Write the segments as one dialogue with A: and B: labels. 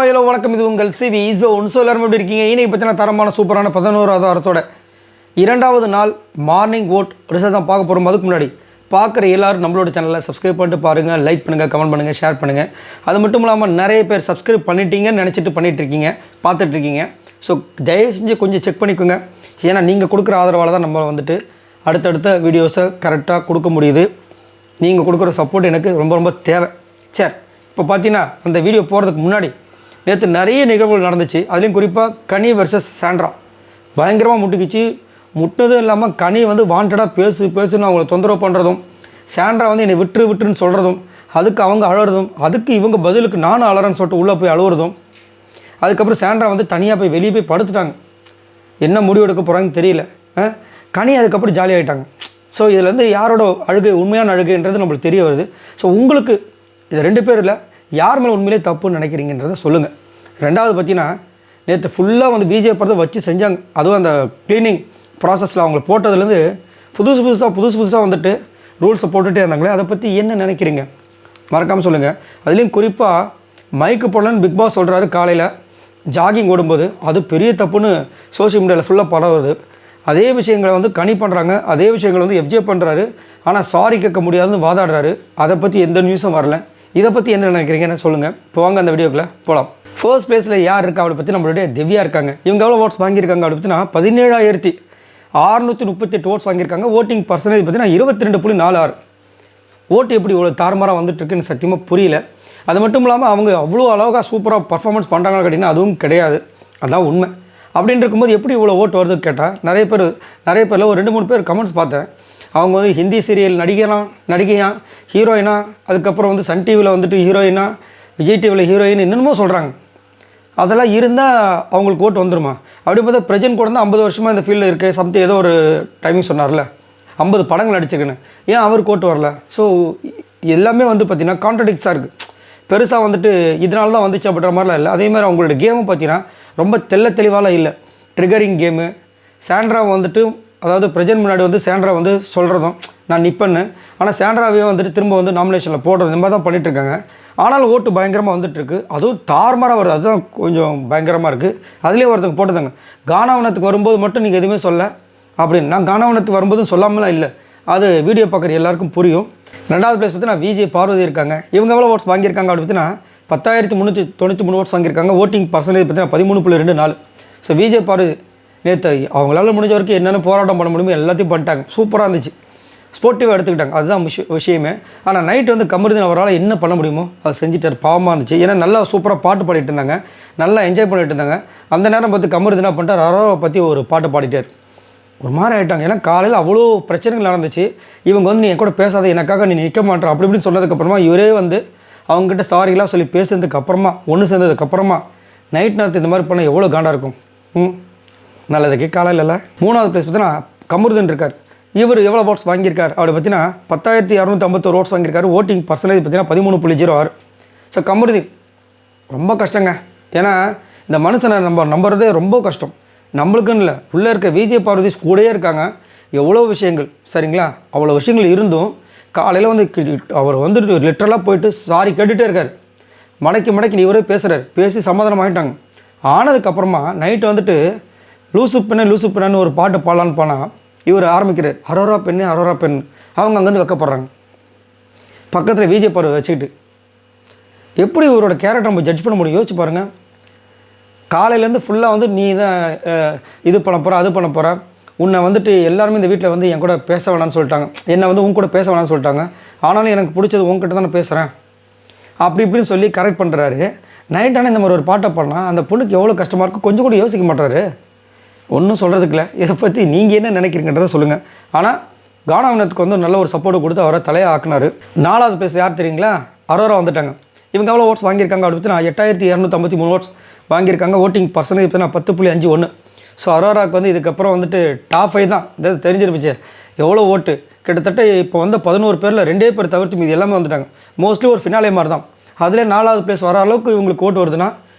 A: Hello வணக்கம். இது உங்கள் சிவி ஸோ எல்லாரும் எப்படி இருக்கீங்க? இன்னைக்கு பார்த்தீங்கன்னா தரமான சூப்பரான 11வது வாரத்தோட 2வது நாள் மார்னிங் ஓட் ரிசல்ட் தான் பார்க்க போகிறோம். அதுக்கு முன்னாடி பார்க்குற எல்லோரும் நம்மளோட சேனலில் சப்ஸ்கிரைப் பண்ணிட்டு பாருங்கள், லைக் பண்ணுங்கள், கமெண்ட் பண்ணுங்கள், ஷேர் பண்ணுங்கள். அது மட்டும் இல்லாமல் நிறைய பேர் சப்ஸ்கிரைப் பண்ணிட்டீங்கன்னு நினச்சிட்டு பண்ணிகிட்ருக்கீங்க, பார்த்துட்ருக்கீங்க. ஸோ தயவு செஞ்சு கொஞ்சம் செக் பண்ணிக்கோங்க. ஏன்னா நீங்கள் கொடுக்குற ஆதரவால் தான் நம்ம வந்துட்டு அடுத்தடுத்த வீடியோஸை கரெக்டாக கொடுக்க முடியுது. நீங்கள் கொடுக்குற சப்போர்ட் எனக்கு ரொம்ப ரொம்ப தேவை. சரி, இப்போ பார்த்தீங்கன்னா அந்த வீடியோ போகிறதுக்கு முன்னாடி நேற்று நிறைய நிகழ்வுகள் நடந்துச்சு. அதுலேயும் குறிப்பாக கனி வர்சஸ் சாண்ட்ரா பயங்கரமாக முட்டிக்கிச்சு. முட்டினதும் இல்லாமல் கனி வந்து வாண்டடாக பேசுன்னு அவங்கள தொந்தரவு பண்ணுறதும், சாண்ட்ரா வந்து என்னை விட்டுருன்னு சொல்கிறதும், அதுக்கு அவங்க அழுறதும், அதுக்கு இவங்க பதிலுக்கு நானும் அழறேன்னு சொல்லிட்டு உள்ளே போய் அழுவுறதும். அதுக்கப்புறம் சாண்ட்ரா வந்து தனியாக போய் வெளியே போய் படுத்துட்டாங்க. என்ன முடிவு எடுக்க போகிறாங்கன்னு தெரியல. கனி அதுக்கப்புறம் ஜாலியாகிட்டாங்க. ஸோ இதில் வந்து யாரோட அழுகை உண்மையான அழுகைன்றது நம்மளுக்கு தெரிய வருது. ஸோ உங்களுக்கு இது 2 பேரில் யார் மேலே உண்மையிலே தப்புன்னு நினைக்கிறீங்கன்றதை சொல்லுங்கள். ரெண்டாவது பார்த்தீங்கன்னா நேற்று ஃபுல்லாக வந்து பிஜேபி படத்தை வச்சு செஞ்சாங்க. அதுவும் அந்த க்ளீனிங் ப்ராசஸில் அவங்கள போட்டதுலேருந்து புதுசாக வந்துட்டு ரூல்ஸை போட்டுகிட்டே இருந்தாங்களே, அதை பற்றி என்ன நினைக்கிறீங்க மறக்காமல் சொல்லுங்கள். அதுலேயும் குறிப்பாக மைக்கு போடலன்னு பிக் பாஸ் சொல்கிறாரு. காலையில் ஜாகிங் ஓடும்போது அது பெரிய தப்புன்னு சோஷியல் மீடியாவில் ஃபுல்லாக பரவுது. அதே விஷயங்களை வந்து கனி பண்ணுறாங்க, அதே விஷயங்களை வந்து எஃப்ஜே பண்ணுறாரு. ஆனால் சாரி கேட்க முடியாதுன்னு வாதாடுறாரு. அதை பற்றி எந்த நியூஸும் வரல. இதை பற்றி என்ன நினைக்கிறீங்கன்னு சொல்லுங்கள். இப்போ வாங்க அந்த வீடியோக்குள்ளே போகலாம். ஃபர்ஸ்ட் பிளேஸில் யார் இருக்கா அவளை பற்றி நம்மளுடைய திவ்யா இருக்காங்க. இவங்க எவ்வளோ ஓட்ஸ் வாங்கியிருக்காங்க அப்படி பார்த்தீங்கன்னா 17,638 ஓட்ஸ் வாங்கியிருக்காங்க. ஓட்டிங் பர்சன்டேஜ் பார்த்தீங்கன்னா 22.46. ஓட்டு எப்படி இவ்வளோ தாறுமாறாக வந்துட்டுருக்குன்னு சத்தியமாக புரியல. அது மட்டும் இல்லாமல் அவங்க அவ்வளோ அழகாக சூப்பராக பர்ஃபார்மன்ஸ் பண்ணுறாங்கன்னு கேட்டிங்கன்னா அதுவும் கிடையாது. அதுதான் உண்மை. அப்படின்னு இருக்கும்போது எப்படி இவ்வளோ ஓட்டு வருதுன்னு கேட்டால் நிறைய பேரில் ஒரு 2-3 பேர் கமெண்ட்ஸ் பார்த்தேன். அவங்க வந்து ஹிந்தி சீரியல் நடிகையா, ஹீரோயினா, அதுக்கப்புறம் வந்து சன் டிவியில் வந்துட்டு ஹீரோயினா, விஜய் டிவியில் ஹீரோயின் என்னென்னமோ சொல்கிறாங்க. அதெல்லாம் இருந்தால் அவங்களுக்கு ஓட்டு வந்துடுமா? அப்படி பார்த்தா பிரஜன் கூட தான் 50 வருஷமாக இந்த ஃபீல்டில் இருக்குது. சம்திங் ஏதோ ஒரு டைமிங் சொன்னார்ல, 50 படங்கள் நடிச்சிருக்குன்னு. ஏன் அவருக்கு ஓட்டு வரல? ஸோ எல்லாமே வந்து பார்த்திங்கன்னா கான்ட்ரடிக்ஸாக இருக்குது. பெருசாக வந்துட்டு இதனால தான் வந்துச்சு அப்படின்ற மாதிரிலாம் இல்லை. அதேமாதிரி அவங்களோட கேமும் பார்த்தீங்கன்னா ரொம்ப தெளிவாலாம் இல்லை. Triggering game. சாண்ட்ரா வந்துட்டு அதாவது பிரஜன் முன்னாடி வந்து சாண்ட்ரா வந்து சொல்கிறதும் நான் நிற்பேன்னு, ஆனால் சாண்ட்ராவே வந்துட்டு திரும்ப வந்து நாமினேஷனில் போடுறது இந்த மாதிரி தான் பண்ணிகிட்ருக்காங்க. ஆனாலும் ஓட்டு பயங்கரமாக வந்துட்டுருக்கு. அதுவும் தாறுமாறாக வருது. அதுதான் கொஞ்சம் பயங்கரமாக இருக்குது. அதுலேயே ஒருத்தங்க போட்டுதாங்க, கானாவனத்துக்கு வரும்போது மட்டும் நீங்கள் எதுவுமே சொல்ல அப்படின்னு. நான் கானாவனத்துக்கு வரும்போதும் சொல்லாமலாம் இல்லை. அது வீடியோ பார்க்குற எல்லாருக்கும் புரியும். 2வது பிளேஸ் பார்த்தீங்கன்னா விஜய் பார்வதி இருக்காங்க. இவங்க எவ்வளோ ஓட்ஸ் வாங்கியிருக்காங்க அப்படி பார்த்தீங்கன்னா 10,393 ஓட்ஸ் வாங்கியிருக்காங்க. ஓட்டிங் பர்சன்டேஜ் பார்த்தீங்கன்னா 13.24. ஸோ விஜய் பார்வதி நேற்று அவங்களால முடிஞ்ச வரைக்கும் என்னென்ன போராட்டம் பண்ண முடியுமோ எல்லாத்தையும் பண்ணிட்டாங்க. சூப்பராக இருந்துச்சு. ஸ்போர்ட்டிவாக எடுத்துக்கிட்டாங்க. அதுதான் விஷயமே. ஆனால் நைட்டு வந்து கமருதீன் அவரால் என்ன பண்ண முடியுமோ அதை செஞ்சுட்டார். பாவமாக இருந்துச்சு. ஏன்னா நல்லா சூப்பராக பாட்டு பாடிட்டு இருந்தாங்க, நல்லா என்ஜாய் பண்ணிட்டு இருந்தாங்க. அந்த நேரம் பார்த்து கமருதீன் என்ன பண்ணிட்டார், அரோராவை பற்றி ஒரு பாட்டு பாடிட்டார். ஒரு மாதிரி ஆகிட்டாங்க. ஏன்னா காலையில் அவ்வளோ பிரச்சனைகள் நடந்துச்சு. இவங்க வந்து நீ என் கூட பேசாத, எனக்காக நீ நிற்க மாட்டேற அப்படி இப்படின்னு சொன்னதுக்கப்புறமா இவரே வந்து அவங்ககிட்ட சாரிலாம் சொல்லி பேசுனதுக்கப்புறமா ஒன்று சேர்ந்ததுக்கப்புறமா நைட் நேரத்தில் இந்த மாதிரி பண்ணால் எவ்வளோ காண்டாக இருக்கும். நல்லதுக்கு காலையில் இல்லை. 3வது பிளேஸ் பார்த்தீங்கன்னா கமருதீன் இருக்கார். இவர் எவ்வளோ ஓட்ஸ் வாங்கியிருக்கார் அப்படி பார்த்தீங்கன்னா 10,251 ஓட்ஸ் வாங்கியிருக்காரு. ஓட்டிங் பர்சன்டேஜ் பார்த்தீங்கன்னா 13.06. ஸோ கமருதீன் ரொம்ப கஷ்டங்க. ஏன்னா இந்த மனுஷனை நம்புறதே ரொம்ப கஷ்டம். நம்மளுக்குன்னு இல்லை, உள்ளே இருக்க விஜய் பார்வதி கூடயே இருக்காங்க. எவ்வளோ விஷயங்கள் சரிங்களா, அவ்வளோ விஷயங்கள் இருந்தும் காலையில் வந்து அவர் வந்துட்டு லிட்டரலாக போயிட்டு சாரி கேட்டுகிட்டே இருக்கார். மடக்கி இவரே பேசுகிறார். பேசி சமாதானம் ஆகிட்டாங்க. ஆனதுக்கப்புறமா நைட்டு வந்துட்டு லூசு பெண்ணு ஒரு பாட்டு பாடலான்னு போனால் இவர் ஆரம்பிக்கிறார், அரோரா பெண்ணு. அவங்க அங்கேருந்து வைக்கப்படுறாங்க. பக்கத்தில் விஜய் பார்வதி வச்சுக்கிட்டு எப்படி இவரோட கேரக்டர் நம்ம ஜட்ஜ் பண்ண முடியும்? யோசிச்சு பாருங்கள். காலையிலேருந்து ஃபுல்லாக வந்து நீ தான் இது பண்ண போகிற, அது பண்ண போகிற, உன்னை வந்துட்டு எல்லாருமே இந்த வீட்டில் வந்து என் கூட பேச வேணான்னு சொல்லிட்டாங்க, என்னை வந்து உன் கூட பேச வேணான்னு சொல்லிட்டாங்க, ஆனாலும் எனக்கு பிடிச்சது உங்ககிட்ட தான் நான் பேசுகிறேன் அப்படி இப்படின்னு சொல்லி கரெக்ட் பண்ணுறாரு. நைட்டான இந்த மாதிரி ஒரு பாட்டை பண்ணால் அந்த பொண்ணுக்கு எவ்வளோ கஷ்டமாக இருக்கும். கொஞ்சம் கூட யோசிக்க மாட்டாரு. ஒன்றும் சொல்கிறதுக்கு இல்லை. இதை பற்றி நீங்கள் என்ன நினைக்கிறீங்கன்றதை சொல்லுங்கள். ஆனால் கானாவனத்துக்கு வந்து நல்ல ஒரு சப்போர்ட்டை கொடுத்து அவரை தலையை ஆக்குனார். 4வது பிளேஸ் யார் தெரியுங்களா? அரோரா வந்துட்டாங்க. இவங்க எவ்வளோ ஓட்ஸ் வாங்கியிருக்காங்க அப்படி பார்த்தீங்கன்னா 8,253 ஓட்ஸ் வாங்கியிருக்காங்க. ஓட்டிங் பர்சன்டேஜ் பார்த்தீங்கன்னா 10.51. ஸோ அரோராவுக்கு வந்து இதுக்கப்புறம் வந்துட்டு டாப் 5 தான். இதாவது தெரிஞ்சிருந்துச்சு எவ்வளோ ஓட்டு. கிட்டத்தட்ட இப்போ வந்து 11 பேரில் 2 பேர் தவிர்த்து மீது எல்லாமே வந்துட்டாங்க. மோஸ்ட்லி ஒரு ஃபினாலே மாதிரி தான். அதில் 4வது பிளேஸ் வர அளவுக்கு இவங்களுக்கு ஓட்டு வருதுன்னா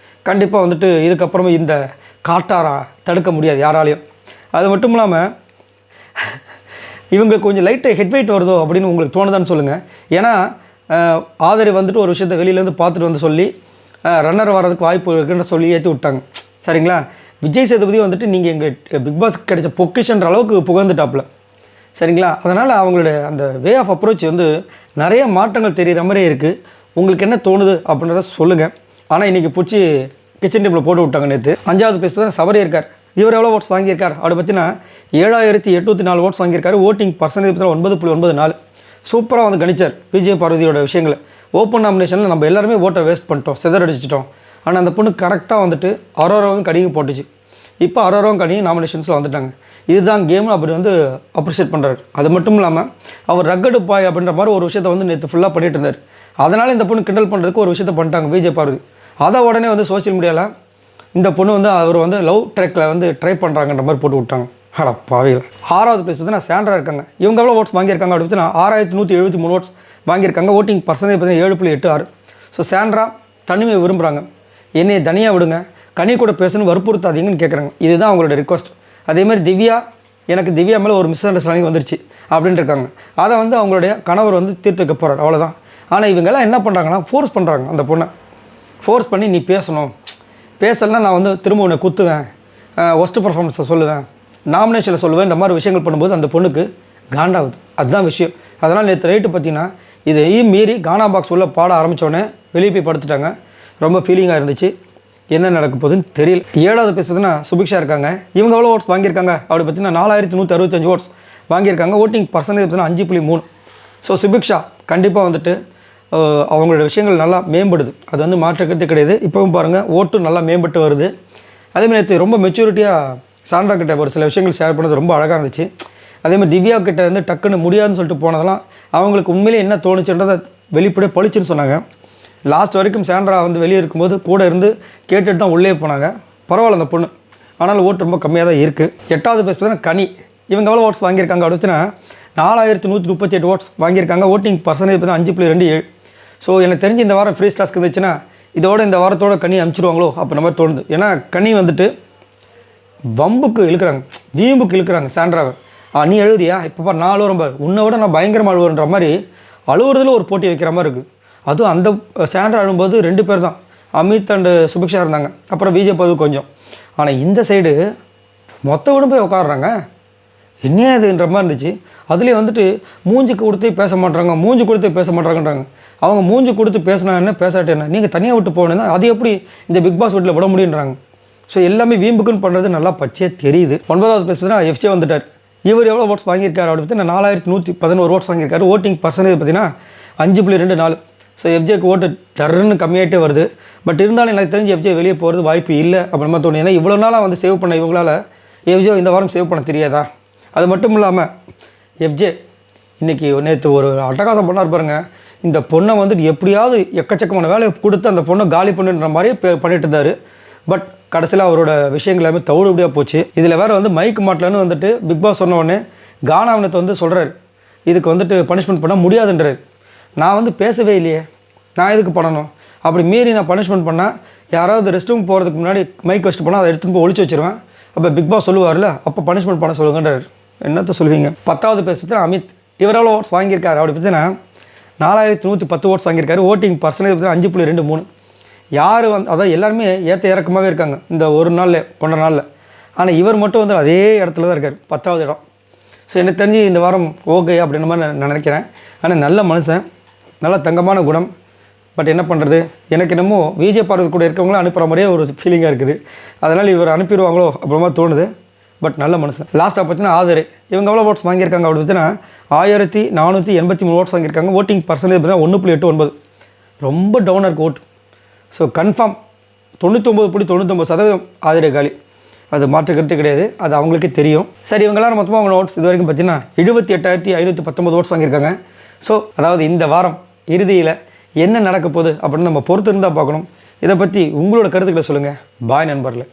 A: கண்டிப்பாக வந்துட்டு இதுக்கப்புறமா இந்த காட்டாரா தடுக்க முடியாது யாராலையும். அது மட்டும் இல்லாமல் இவங்களுக்கு கொஞ்சம் லைட்டு ஹெட் வெயிட் வருதோ அப்படின்னு உங்களுக்கு தோணுதான்னு சொல்லுங்கள். ஏன்னா ஆதரி வந்துட்டு ஒரு விஷயத்தை வெளியிலேருந்து பார்த்துட்டு வந்து சொல்லி ரன்னர் வர்றதுக்கு வாய்ப்பு இருக்குன்னு சொல்லி ஏற்றி விட்டாங்க. சரிங்களா? விஜய் சேதுபதி வந்துட்டு நீங்கள் எங்கள் பிக் பாஸ்க்கு கிடைச்ச பொக்கிஷன்ற அளவுக்கு புகழ்ந்துட்டாப்புல. சரிங்களா? அதனால் அவங்களுடைய அந்த வே ஆஃப் அப்ரோச் வந்து நிறைய மாற்றங்கள் தெரிகிற மாதிரியே இருக்குது. உங்களுக்கு என்ன தோணுது அப்படின்றத சொல்லுங்கள். ஆனால் இன்றைக்கி பிடிச்சி கிச்சன் டேபிளில் போட்டு விட்டாங்க நேற்று. 5வது பேஸ் பார்த்தா சபரி இருக்கார். இவர் எவ்வளோ ஓட்ஸ் வாங்கியிருக்கார் அப்படி பார்த்தீங்கன்னா 7804 ஓட்ஸ் வாங்கியிருக்காரு. ஓட்டிங் பர்சன்டேஜ் பார்த்தீங்கன்னா 9.94. சூப்பராக வந்து கணிச்சார் விஜய பார்வதியோட விஷயங்களை. ஓப்பன் நாமினேஷனில் நம்ம எல்லாருமே ஓட்டை வேஸ்ட் பண்ணிட்டோம், சிதறடிச்சிட்டோம். ஆனால் அந்த பொண்ணு கரெக்டாக வந்துட்டு அரோராவும் கனியும் போட்டுச்சு. இப்போ அரோராவும் கனியும் நாமினேஷன்ஸில் வந்துட்டாங்க. இதுதான் கேம் அப்படி வந்து அப்ரிஷியேட் பண்ணுறாரு. அது மட்டும் இல்லாமல் அவர் ரக்கடு பாய் அப்படின்ற மாதிரி ஒரு விஷயத்தை வந்து நேற்று ஃபுல்லாக பண்ணிட்டு இருந்தார். அதனால் இந்த பொண்ணு கிண்டல் பண்ணுறதுக்கு ஒரு விஷயத்தை பண்ணிட்டாங்க விஜய பார்வதி. அதை உடனே வந்து சோஷியல் மீடியாவில் இந்த பொண்ணு வந்து அவர் வந்து லவ் ட்ரெக்கில் வந்து ட்ரை பண்ணுறாங்கன்ற மாதிரி போட்டு விட்டாங்க. அட பாவிகள். 6வது பிளேஸ் பார்த்தீங்கன்னா சாண்ட்ரா இருக்காங்க. இவங்க எவ்வளோ ஓட்ஸ் வாங்கியிருக்காங்க அப்படி பார்த்தீங்கன்னா 6173 ஓட்ஸ் வாங்கியிருக்காங்க. ஓட்டிங் பர்சன்டேஜ் பார்த்தீங்கன்னா 7.86. ஸோ சாண்ட்ரா தனிமையை விரும்புகிறாங்க. என்னை தனியாக விடுங்க, கனி கூட பேசணும் வற்புறுத்தாதீங்கன்னு கேட்குறாங்க. இதுதான் அவங்களோட ரிக்வஸ்ட். அதேமாதிரி திவ்யா, எனக்கு திவ்யா மேலே ஒரு மிஸ் அண்டர்ஸ்டாண்டிங் வந்துருச்சு அப்படின்ட்டு இருக்காங்க. அதை வந்து அவங்களுடைய கணவர் வந்து தீர்த்து வைக்க போகிறார், அவ்வளோதான். ஆனால் இவங்கெல்லாம் என்ன பண்ணுறாங்கன்னா ஃபோர்ஸ் பண்ணுறாங்க. அந்த பொண்ணை ஃபோர்ஸ் பண்ணி நீ பேசணும், பேசலைன்னா நான் வந்து திரும்ப உன்னை குத்துவேன், ஒஸ்ட்டு பர்ஃபார்மன்ஸை சொல்லுவேன், நாமினேஷனில் சொல்லுவேன், இந்த மாதிரி விஷயங்கள் பண்ணும்போது அந்த பொண்ணுக்கு காண்டாகுது. அதுதான் விஷயம். அதனால் நேற்று ரைட்டு பார்த்தீங்கன்னா இதையும் மீறி கானா பாக்ஸ் உள்ள பாட ஆரம்பித்தோடனே வெளியே போய் படுத்துட்டாங்க. ரொம்ப ஃபீலிங்காக இருந்துச்சு. என்ன நடக்க போகுதுன்னு தெரியல. 7வது பேஸ் பார்த்தீங்கன்னா சுபிக்ஷா இருக்காங்க. இவங்க எவ்வளோ ஓட்ஸ் வாங்கியிருக்காங்க அப்படி பார்த்தீங்கன்னா 4165 ஓட்ஸ் வாங்கியிருக்காங்க. ஓட்டிங் பர்சன்டேஜ் பார்த்தீங்கன்னா 5.3. ஸோ சுபிக்ஷா கண்டிப்பாக வந்துட்டு அவங்களோட விஷயங்கள் நல்லா மேம்படுது. அது வந்து மாற்றக்கருத்து கிடையாது. இப்போவும் பாருங்கள் ஓட்டும் நல்லா மேம்பட்டு வருது. அதேமாதிரி நேற்று ரொம்ப மெச்சூரிட்டியாக சாண்ட்ரா கிட்ட ஒரு சில விஷயங்கள் ஷேர் பண்ணது ரொம்ப அழகாக இருந்துச்சு. அதேமாதிரி திவ்யா கிட்ட வந்து டக்குன்னு முடியாதுன்னு சொல்லிட்டு போனதெல்லாம் அவங்களுக்கு உண்மையிலே என்ன தோணுச்சுன்றதை வெளிப்படையாக பழிச்சுன்னு சொன்னாங்க. லாஸ்ட் வரைக்கும் சாண்ட்ரா வந்து வெளியே இருக்கும்போது கூட இருந்து கேட்டுட்டு தான் உள்ளே போனாங்க. பரவாயில்ல அந்த பொண்ணு, ஆனால் ஓட்டு ரொம்ப கம்மியாக தான் இருக்குது. 8வது பேஸ் பார்த்தீங்கன்னா கனி. இவங்க எவ்வளோ ஓட்ஸ் வாங்கியிருக்காங்க அப்படின்னா 4138 ஓட்ஸ் வாங்கியிருக்காங்க. ஓட்டிங் பர்சன்டேஜ் பார்த்தீங்கன்னா 5.27. ஸோ எனக்கு தெரிஞ்சு இந்த வாரம் ஃப்ரீ டாஸ்க் இருந்துச்சுன்னா இதோட இந்த வாரத்தோட கனி அனுப்பிச்சிடுவாங்களோ அப்படின்ற மாதிரி தோணுது. ஏன்னா கனி வந்துட்டு வம்புக்கு இழுக்கிறாங்க, வீம்புக்கு இழுக்கிறாங்க சாண்ட்ராவை. நீ எழுதியா இப்போ பார் 4 வரும் பார், உன்னை விட நான் பயங்கரமாக அழுவுன்ற மாதிரி அழுவுறதுல ஒரு போட்டி வைக்கிற மாதிரி இருக்குது. அதுவும் அந்த சாண்ட்ரா அழும்போது 2 பேர் தான், அமித் அண்டு சுபிக்ஷா இருந்தாங்க, அப்புறம் விஜய் பது கொஞ்சம். ஆனால் இந்த சைடு மொத்த விட போய் உட்காடுறாங்க. என்ன இதுன்ற மாதிரி இருந்துச்சு. அதுலேயே வந்துட்டு மூஞ்சிக்கு கொடுத்து பேச மாட்டாங்க, மூஞ்சி கொடுத்து பேச மாட்டாங்கன்றாங்க. அவங்க மூஞ்சி கொடுத்து பேசினா என்ன பேசாட்டு என்ன, நீங்கள் தனியாக விட்டு போகணுன்னா அது எப்படி இந்த பிக் பாஸ் வீட்டில் விட முடியுன்றாங்க. ஸோ எல்லாமே வீம்புக்குன்னு பண்ணுறது நல்லா பச்சையாக தெரியுது. 9வது பேஸ் பார்த்தீங்கன்னா எஃப்ஜே வந்துட்டார். இவர் எவ்வளோ ஓட்ஸ் வாங்கியிருக்காரு அப்படி பார்த்தீங்கன்னா 4111 ஓட்ஸ் வாங்கியிருக்காரு. ஓட்டிங் பர்சன்டேஜ் பார்த்தீங்கன்னா 5.24. ஸோ எஃப்ஜேக்கு ஓட்டு டர்ன்னு கம்மியாகிட்டே வருது. பட் இருந்தாலும் எனக்கு தெரிஞ்சு எஃப்ஜே வெளியே போகிறது வாய்ப்பு இல்லை அப்படிமா தோணும். ஏன்னா இவ்வளோ நாளாக வந்து சேவ் பண்ண இவங்களால் எஃப்ஜே இந்த வாரம் சேவ் பண்ண தெரியாதா? அது மட்டும் இல்லாமல் எஃப்ஜே இன்றைக்கி நேற்று ஒரு அட்டகாசம் பண்ணார் பாருங்கள். இந்த பொண்ணை வந்துட்டு எப்படியாவது எக்கச்சக்கமான வேலையை கொடுத்து அந்த பொண்ணை காலி பண்ணுன்ற மாதிரியே பண்ணிட்டு இருந்தார். பட் கடைசியில் அவரோட விஷயங்கள் எல்லாமே தவிடுபடியாக போச்சு. இதில் வேறு வந்து மைக் மாட்டலன்னு வந்துட்டு பிக் பாஸ் சொன்ன உடனே கானாவினத்தை வந்து சொல்கிறார், இதுக்கு வந்துட்டு பனிஷ்மெண்ட் பண்ண முடியாதுன்றார். நான் வந்து பேசவே இல்லையே, நான் எதுக்கு பண்ணணும்? அப்படி மீறி நான் பனிஷ்மெண்ட் பண்ணால் யாராவது ரெஸ்ட் ரூம் போகிறதுக்கு முன்னாடி மைக் வச்சுட்டு போனால் அதை எடுத்துகிட்டு போய் ஒழிச்சு வச்சுருவேன். அப்போ பிக் பாஸ் சொல்லுவார்ல, அப்போ பனிஷ்மெண்ட் பண்ண சொல்லுங்கன்றார். என்னத்தை சொல்லுவீங்க? 10வது பேஸ் பார்த்தீங்கன்னா அமித். இவர் எவ்வளோ ஓட்ஸ் வாங்கியிருக்காரு அப்படி பார்த்தீங்கன்னா 4110 ஓட்ஸ் வாங்கியிருக்காரு. ஓட்டிங் பர்சன்டேஜ் பார்த்தீங்கன்னா 5.23. யார் வந்து அதான் எல்லாருமே ஏற்ற இறக்கமாகவே இருக்காங்க இந்த ஒரு நாளில் 1.5 நாளில். ஆனால் இவர் மட்டும் வந்து அதே இடத்துல தான் இருக்கார், 10வது இடம். ஸோ எனக்கு தெரிஞ்சு இந்த வாரம் ஓகே அப்படின்ற மாதிரி நான் நினைக்கிறேன். ஆனால் நல்ல மனுஷன், நல்ல தங்கமான குணம். பட் என்ன பண்ணுறது, எனக்கு என்னமோ விஜய் பார்வதி கூட இருக்கவங்களும் அனுப்புகிற மாதிரியே ஒரு ஃபீலிங்காக இருக்குது. அதனால் இவர் அனுப்பிடுவாங்களோ அப்படிமா தோணுது. பட் நல்ல மனுஷன். லாஸ்ட்டாக பார்த்தீங்கன்னா ஆதரே. இவங்க எவ்வளோ ஓட்ஸ் வாங்கியிருக்காங்க அப்படி பார்த்தீங்கன்னா 1483 ஓட்ஸ் வாங்கியிருக்காங்க. ஓட்டிங் பர்சன்டேஜ் பார்த்தீங்கன்னா 1.89. ரொம்ப டவுனாக இருக்குது ஓட்டு. ஸோ கன்ஃபார்ம் 99.99% ஆதரே காலி. அது மாற்று கருத்து கிடையாது, அது அவங்களுக்கே தெரியும். சரி, இவங்களாம் மொத்தமாக அவங்க ஓட்ஸ் இது வரைக்கும் பார்த்தீங்கன்னா 78,519 ஓட்ஸ் வாங்கியிருக்காங்க. ஸோ அதாவது இந்த வாரம் இறுதியில் என்ன நடக்க போகுது அப்படின்னு நம்ம பொறுத்து இருந்தால் பார்க்கணும். இதை பற்றி உங்களோட கருத்துக்களை சொல்லுங்கள். பாய் நண்பர்களே.